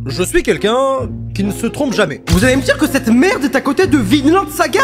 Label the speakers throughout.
Speaker 1: je suis quelqu'un qui ne se trompe jamais. Vous allez me dire que cette merde est à côté de Vinland Saga?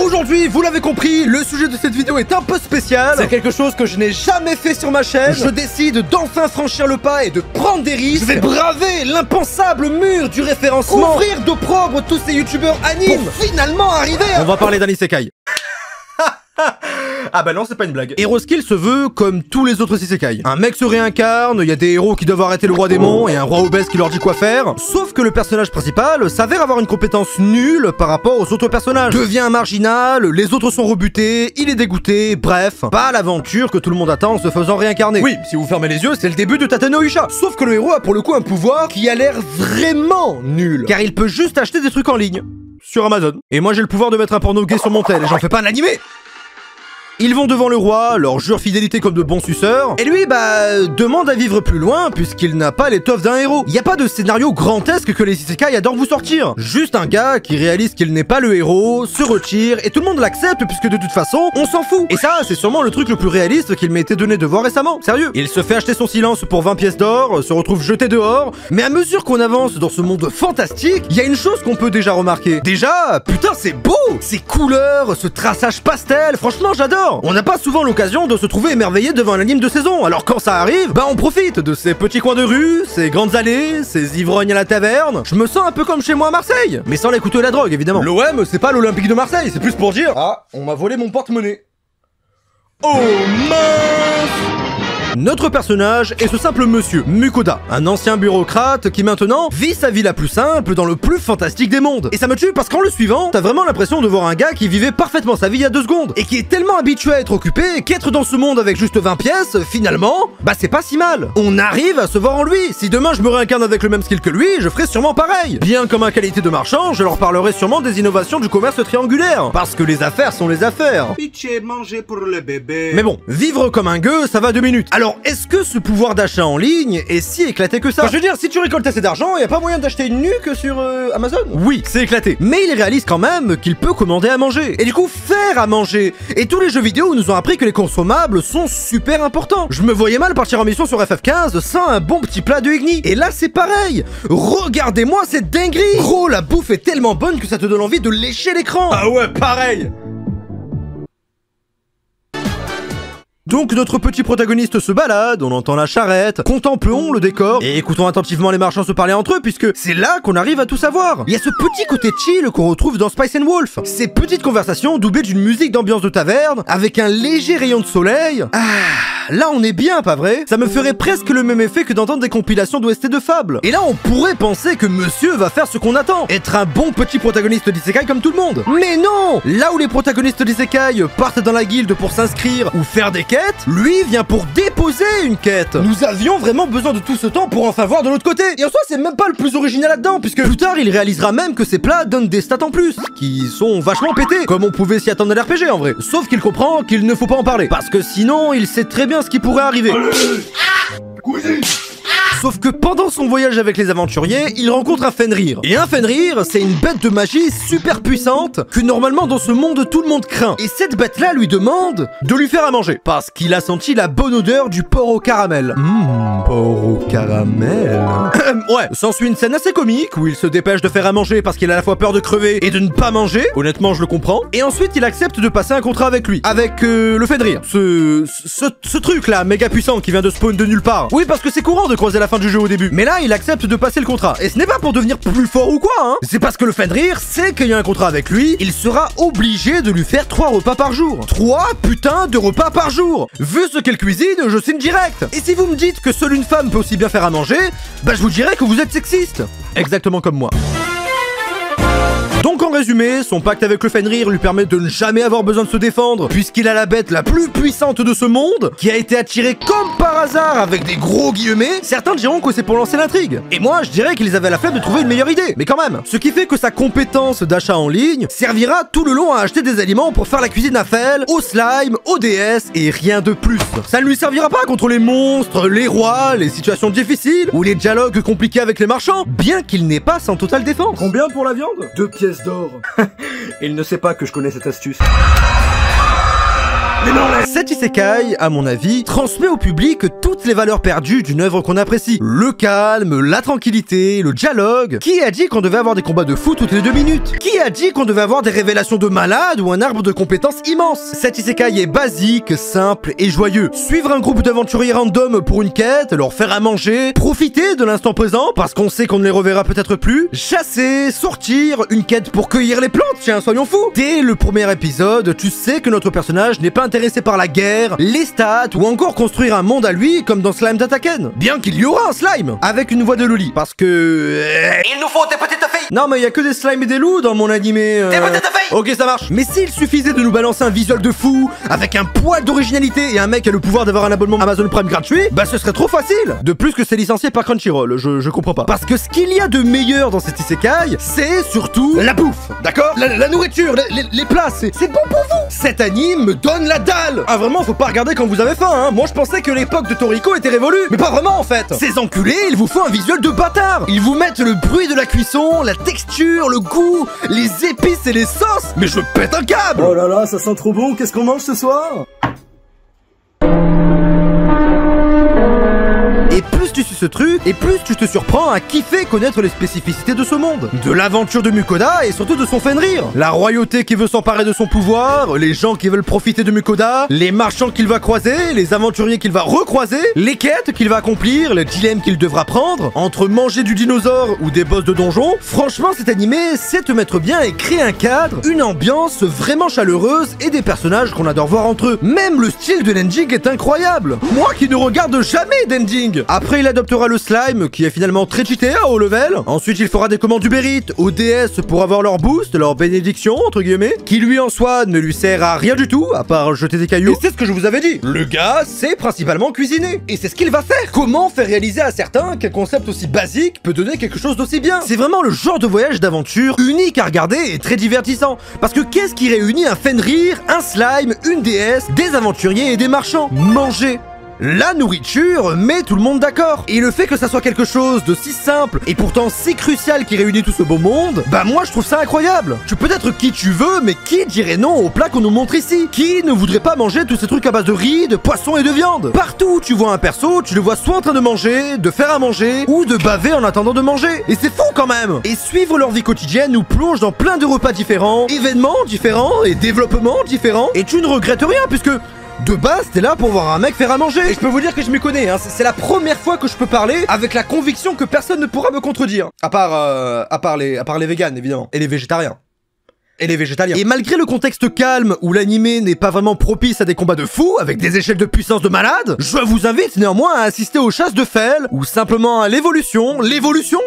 Speaker 1: Aujourd'hui, vous l'avez compris, le sujet de cette vidéo est un peu spécial. C'est quelque chose que je n'ai jamais fait sur ma chaîne. Je décide d'enfin franchir le pas et de prendre des risques. Je vais braver l'impensable mur du référencement, ouvrir d'opprobre tous ces youtubeurs animes pour finalement arriver à... On va parler d'un isekai. Ah bah non, c'est pas une blague. Heroskill se veut comme tous les autres isekai. Un mec se réincarne, il y a des héros qui doivent arrêter le roi démon et un roi obèse qui leur dit quoi faire. Sauf que le personnage principal s'avère avoir une compétence nulle par rapport aux autres personnages. Devient un marginal, les autres sont rebutés, il est dégoûté, bref. Pas l'aventure que tout le monde attend en se faisant réincarner. Oui, si vous fermez les yeux, c'est le début de Tate no Yusha. Sauf que le héros a pour le coup un pouvoir qui a l'air vraiment nul. Car il peut juste acheter des trucs en ligne. Sur Amazon. Et moi j'ai le pouvoir de mettre un porno gay sur mon tel et j'en fais pas un animé. Ils vont devant le roi, leur jure fidélité comme de bons suceurs, et lui, demande à vivre plus loin puisqu'il n'a pas l'étoffe d'un héros. Y a pas de scénario grandesque que les isekai adorent vous sortir. Juste un gars qui réalise qu'il n'est pas le héros, se retire, et tout le monde l'accepte puisque de toute façon, on s'en fout. Et ça, c'est sûrement le truc le plus réaliste qu'il m'était donné de voir récemment. Sérieux. Il se fait acheter son silence pour 20 pièces d'or, se retrouve jeté dehors, mais à mesure qu'on avance dans ce monde fantastique, il y a une chose qu'on peut déjà remarquer. Déjà, putain, c'est beau! Ces couleurs, ce traçage pastel, franchement, j'adore! On n'a pas souvent l'occasion de se trouver émerveillé devant un anime de saison, alors quand ça arrive, on profite de ces petits coins de rue, ces grandes allées, ces ivrognes à la taverne. Je me sens un peu comme chez moi à Marseille, mais sans les couteaux et la drogue, évidemment. L'OM, c'est pas l'Olympique de Marseille, c'est plus pour dire... Ah, on m'a volé mon porte-monnaie. Oh mince! Notre personnage est ce simple monsieur, Mukoda, un ancien bureaucrate qui maintenant vit sa vie la plus simple dans le plus fantastique des mondes. Et ça me tue parce qu'en le suivant, t'as vraiment l'impression de voir un gars qui vivait parfaitement sa vie il y a 2 secondes et qui est tellement habitué à être occupé qu'être dans ce monde avec juste 20 pièces, finalement, c'est pas si mal. On arrive à se voir en lui. Si demain je me réincarne avec le même skill que lui, je ferai sûrement pareil. Bien comme en qualité de marchand, je leur parlerai sûrement des innovations du commerce triangulaire. Parce que les affaires sont les affaires.
Speaker 2: Pitié, manger pour le bébé.
Speaker 1: Mais bon, vivre comme un gueux, ça va 2 minutes. Alors, est-ce que ce pouvoir d'achat en ligne est si éclaté que ça? Enfin, je veux dire, si tu récoltes assez d'argent, y a pas moyen d'acheter une nuque sur Amazon? Oui, c'est éclaté. Mais il réalise quand même qu'il peut commander à manger. Et du coup, faire à manger. Et tous les jeux vidéo nous ont appris que les consommables sont super importants. Je me voyais mal partir en mission sur FF15 sans un bon petit plat de Igni. Et là, c'est pareil. Regardez-moi cette dinguerie. Gros, la bouffe est tellement bonne que ça te donne envie de lécher l'écran. Ah ouais, pareil. Donc notre petit protagoniste se balade, on entend la charrette, contemplons le décor et écoutons attentivement les marchands se parler entre eux puisque c'est là qu'on arrive à tout savoir. Il y a ce petit côté chill qu'on retrouve dans Spice & Wolf. Ces petites conversations doublées d'une musique d'ambiance de taverne avec un léger rayon de soleil. Là on est bien, pas vrai? Ça me ferait presque le même effet que d'entendre des compilations d'OST de Fable. Et là on pourrait penser que monsieur va faire ce qu'on attend, être un bon petit protagoniste d'isekai comme tout le monde. Mais non! Là où les protagonistes d'isekai partent dans la guilde pour s'inscrire ou faire des quêtes, lui vient pour déposer une quête. Nous avions vraiment besoin de tout ce temps pour enfin voir de l'autre côté. Et en soi c'est même pas le plus original là-dedans, puisque plus tard il réalisera même que ces plats donnent des stats en plus, qui sont vachement pétés, comme on pouvait s'y attendre à l'RPG en vrai. Sauf qu'il comprend qu'il ne faut pas en parler, parce que sinon il sait très bien ce qui pourrait arriver. Sauf que pendant son voyage avec les aventuriers, il rencontre un Fenrir. Et un Fenrir, c'est une bête de magie super puissante que normalement dans ce monde tout le monde craint. Et cette bête-là lui demande de lui faire à manger. Parce qu'il a senti la bonne odeur du porc au caramel. Porc au caramel. Ouais, s'ensuit une scène assez comique où il se dépêche de faire à manger parce qu'il a à la fois peur de crever et de ne pas manger. Honnêtement, je le comprends. Et ensuite, il accepte de passer un contrat avec lui. Avec le Fenrir. Ce truc-là, méga puissant qui vient de spawn de nulle part. Oui, parce que c'est courant de croiser la fin du jeu au début. Mais là, il accepte de passer le contrat. Et ce n'est pas pour devenir plus fort ou quoi, hein. C'est parce que le Fenrir sait qu'il y a un contrat avec lui, il sera obligé de lui faire 3 repas par jour. 3 putains de repas par jour. Vu ce qu'elle cuisine, je signe direct. Et si vous me dites que seule une femme peut aussi bien faire à manger, je vous dirais que vous êtes sexiste. Exactement comme moi. Donc en résumé, son pacte avec le Fenrir lui permet de ne jamais avoir besoin de se défendre, puisqu'il a la bête la plus puissante de ce monde, qui a été attirée comme par hasard avec des gros guillemets. Certains diront que c'est pour lancer l'intrigue. Et moi, je dirais qu'ils avaient la flemme de trouver une meilleure idée, mais quand même. Ce qui fait que sa compétence d'achat en ligne servira tout le long à acheter des aliments pour faire la cuisine à Fel, au slime, au DS et rien de plus. Ça ne lui servira pas contre les monstres, les rois, les situations difficiles ou les dialogues compliqués avec les marchands, bien qu'il n'ait pas sans totale défense.
Speaker 2: Combien pour la viande? 2 pièces d'or. Il ne sait pas que je connais cette astuce. Mais non, mais...
Speaker 1: Cet isekai, à mon avis, transmet au public toutes les valeurs perdues d'une œuvre qu'on apprécie. Le calme, la tranquillité, le dialogue. Qui a dit qu'on devait avoir des combats de fou toutes les 2 minutes? Qui a dit qu'on devait avoir des révélations de malade ou un arbre de compétences immense? Cet isekai est basique, simple et joyeux. Suivre un groupe d'aventuriers random pour une quête, leur faire à manger, profiter de l'instant présent parce qu'on sait qu'on ne les reverra peut-être plus, chasser, sortir, une quête pour cueillir les plantes, tiens, soyons fous. Dès le premier épisode, tu sais que notre personnage n'est pas intéressé par la guerre, les stats ou encore construire un monde à lui comme dans Slime d'Ataken. Bien qu'il y aura un slime avec une voix de Loli parce que...
Speaker 2: Il nous faut des petites filles.
Speaker 1: Non mais il y a que des slimes et des loups dans mon animé.
Speaker 2: Des petites filles.
Speaker 1: Ok, ça marche. Mais s'il suffisait de nous balancer un visuel de fou avec un poil d'originalité et un mec qui a le pouvoir d'avoir un abonnement Amazon Prime gratuit, bah ce serait trop facile. De plus que c'est licencié par Crunchyroll, je comprends pas. Parce que ce qu'il y a de meilleur dans cet isekai, c'est surtout la bouffe, d'accord? La nourriture, les plats, c'est bon pour vous. Cet anime me donne la dalle. Ah vraiment, faut pas regarder quand vous avez faim, hein. Moi je pensais que l'époque de Toriko était révolue, mais pas vraiment en fait. Ces enculés, ils vous font un visuel de bâtard. Ils vous mettent le bruit de la cuisson, la texture, le goût, les épices et les sauces. Mais je pète un câble.
Speaker 2: Oh là là, ça sent trop bon. Qu'est-ce qu'on mange ce soir?
Speaker 1: Et plus tu suis ce truc, et plus tu te surprends à kiffer connaître les spécificités de ce monde. De l'aventure de Mukoda et surtout de son Fenrir. La royauté qui veut s'emparer de son pouvoir, les gens qui veulent profiter de Mukoda, les marchands qu'il va croiser, les aventuriers qu'il va recroiser, les quêtes qu'il va accomplir, les dilemmes qu'il devra prendre, entre manger du dinosaure ou des boss de donjon. Franchement, cet animé sait te mettre bien et créer un cadre, une ambiance vraiment chaleureuse et des personnages qu'on adore voir entre eux. Même le style de l'ending est incroyable. Moi qui ne regarde jamais d'ending. Après, il adoptera le slime, qui est finalement très cheaté à haut level. Ensuite, il fera des commandes Uber Eats aux DS pour avoir leur boost, leur bénédiction, entre guillemets, qui lui en soi ne lui sert à rien du tout, à part jeter des cailloux. Et c'est ce que je vous avais dit. Le gars, c'est principalement cuisiner. Et c'est ce qu'il va faire. Comment faire réaliser à certains qu'un concept aussi basique peut donner quelque chose d'aussi bien? C'est vraiment le genre de voyage d'aventure unique à regarder et très divertissant. Parce que qu'est-ce qui réunit un Fenrir, un slime, une déesse, des aventuriers et des marchands? Manger. La nourriture met tout le monde d'accord. Et le fait que ça soit quelque chose de si simple et pourtant si crucial qui réunit tout ce beau monde, bah moi je trouve ça incroyable. Tu peux être qui tu veux, mais qui dirait non au plat qu'on nous montre ici? Qui ne voudrait pas manger tous ces trucs à base de riz, de poisson et de viande? Partout où tu vois un perso, tu le vois soit en train de manger, de faire à manger, ou de baver en attendant de manger. Et c'est fou quand même. Et suivre leur vie quotidienne nous plonge dans plein de repas différents, événements différents et développements différents. Et tu ne regrettes rien puisque... de base, t'es là pour voir un mec faire à manger. Et je peux vous dire que je m'y connais, hein. C'est la première fois que je peux parler avec la conviction que personne ne pourra me contredire. À part les véganes, évidemment. Et les végétariens. Et les végétaliens. Et malgré le contexte calme où l'animé n'est pas vraiment propice à des combats de fous avec des échelles de puissance de malade, je vous invite néanmoins à assister aux chasses de Fel ou simplement à l'évolution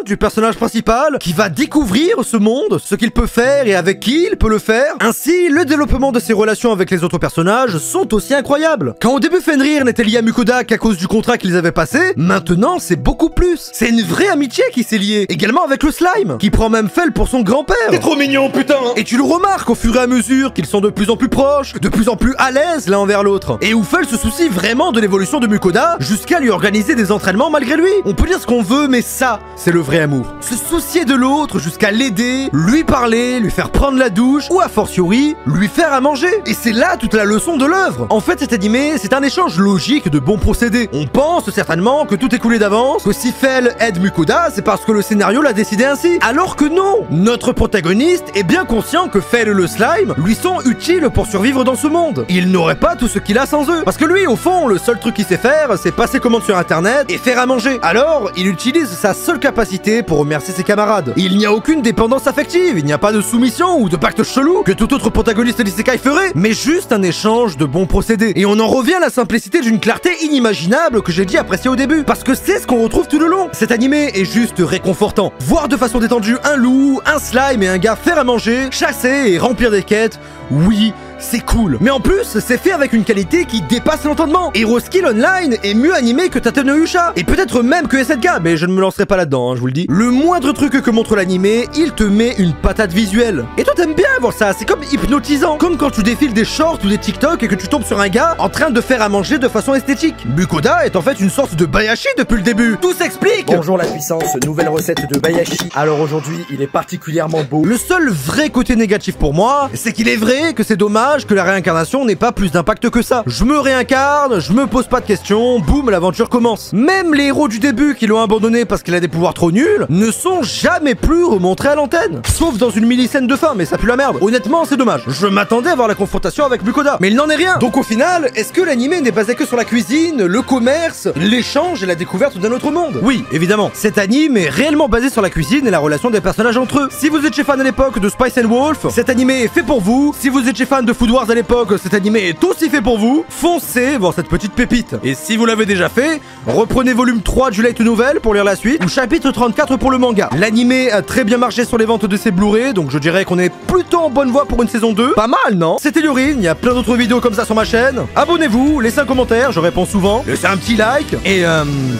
Speaker 1: du personnage principal qui va découvrir ce monde, ce qu'il peut faire et avec qui il peut le faire. Ainsi, le développement de ses relations avec les autres personnages sont aussi incroyables. Quand au début Fenrir n'était lié à Mukoda qu'à cause du contrat qu'ils avaient passé, maintenant c'est beaucoup plus. C'est une vraie amitié qui s'est liée, également avec le slime, qui prend même Fel pour son grand-père.
Speaker 2: T'es trop mignon, putain.
Speaker 1: Et tu le remarques au fur et à mesure qu'ils sont de plus en plus proches, de plus en plus à l'aise l'un envers l'autre. Et où Fel se soucie vraiment de l'évolution de Mukoda jusqu'à lui organiser des entraînements malgré lui. On peut dire ce qu'on veut, mais ça, c'est le vrai amour. Se soucier de l'autre jusqu'à l'aider, lui parler, lui faire prendre la douche, ou a fortiori, lui faire à manger. Et c'est là toute la leçon de l'œuvre. En fait, cet animé, c'est un échange logique de bons procédés. On pense certainement que tout est coulé d'avance, que si Fel aide Mukoda, c'est parce que le scénario l'a décidé ainsi. Alors que non, notre protagoniste est bien conscient que Fel et le slime lui sont utiles pour survivre dans ce monde. Il n'aurait pas tout ce qu'il a sans eux. Parce que lui, au fond, le seul truc qu'il sait faire, c'est passer commande sur internet et faire à manger. Alors, il utilise sa seule capacité pour remercier ses camarades. Il n'y a aucune dépendance affective, il n'y a pas de soumission ou de pacte chelou que tout autre protagoniste d'isekai ferait, mais juste un échange de bons procédés. Et on en revient à la simplicité d'une clarté inimaginable que j'ai dit apprécier au début. Parce que c'est ce qu'on retrouve tout le long. Cet animé est juste réconfortant. Voir de façon détendue un loup, un slime et un gars faire à manger, chasser et remplir des quêtes, oui, c'est cool. Mais en plus, c'est fait avec une qualité qui dépasse l'entendement. Hero Skill Online est mieux animé que Tate no Yusha, et peut-être même que SNK, mais je ne me lancerai pas là-dedans, hein, je vous le dis. Le moindre truc que montre l'animé, il te met une patate visuelle. Et toi t'aimes bien voir ça, c'est comme hypnotisant. Comme quand tu défiles des shorts ou des TikTok et que tu tombes sur un gars en train de faire à manger de façon esthétique. Mukoda est en fait une sorte de Bayashi depuis le début. Tout s'explique.
Speaker 2: Bonjour la puissance, nouvelle recette de Bayashi. Alors aujourd'hui, il est particulièrement beau.
Speaker 1: Le seul vrai côté négatif pour moi, c'est qu'il est vrai que c'est dommage dommage que la réincarnation n'ait pas plus d'impact que ça. Je me réincarne, je me pose pas de questions, boum, l'aventure commence. Même les héros du début qui l'ont abandonné parce qu'il a des pouvoirs trop nuls ne sont jamais plus remontrés à l'antenne. Sauf dans une mini-scène de fin, mais ça pue la merde. Honnêtement, c'est dommage. Je m'attendais à voir la confrontation avec Mukoda, mais il n'en est rien. Donc au final, est-ce que l'anime n'est basé que sur la cuisine, le commerce, l'échange et la découverte d'un autre monde? Oui, évidemment. Cet anime est réellement basé sur la cuisine et la relation des personnages entre eux. Si vous étiez fan à l'époque de Spice and Wolf, cet anime est fait pour vous. Si vous étiez fan de Food Wars à l'époque, cet anime est aussi fait pour vous. Foncez voir cette petite pépite. Et si vous l'avez déjà fait, reprenez volume 3 du Light Novel pour lire la suite, ou chapitre 34 pour le manga. L'anime a très bien marché sur les ventes de ses Blu-ray, donc je dirais qu'on est plutôt en bonne voie pour une saison 2. Pas mal, non? C'était Yorin, il y a plein d'autres vidéos comme ça sur ma chaîne. Abonnez-vous, laissez un commentaire, je réponds souvent. Laissez un petit like, et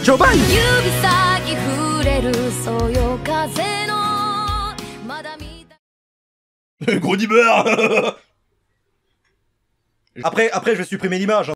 Speaker 1: ciao, bye! Gros dibeur. Après, je vais supprimer l'image.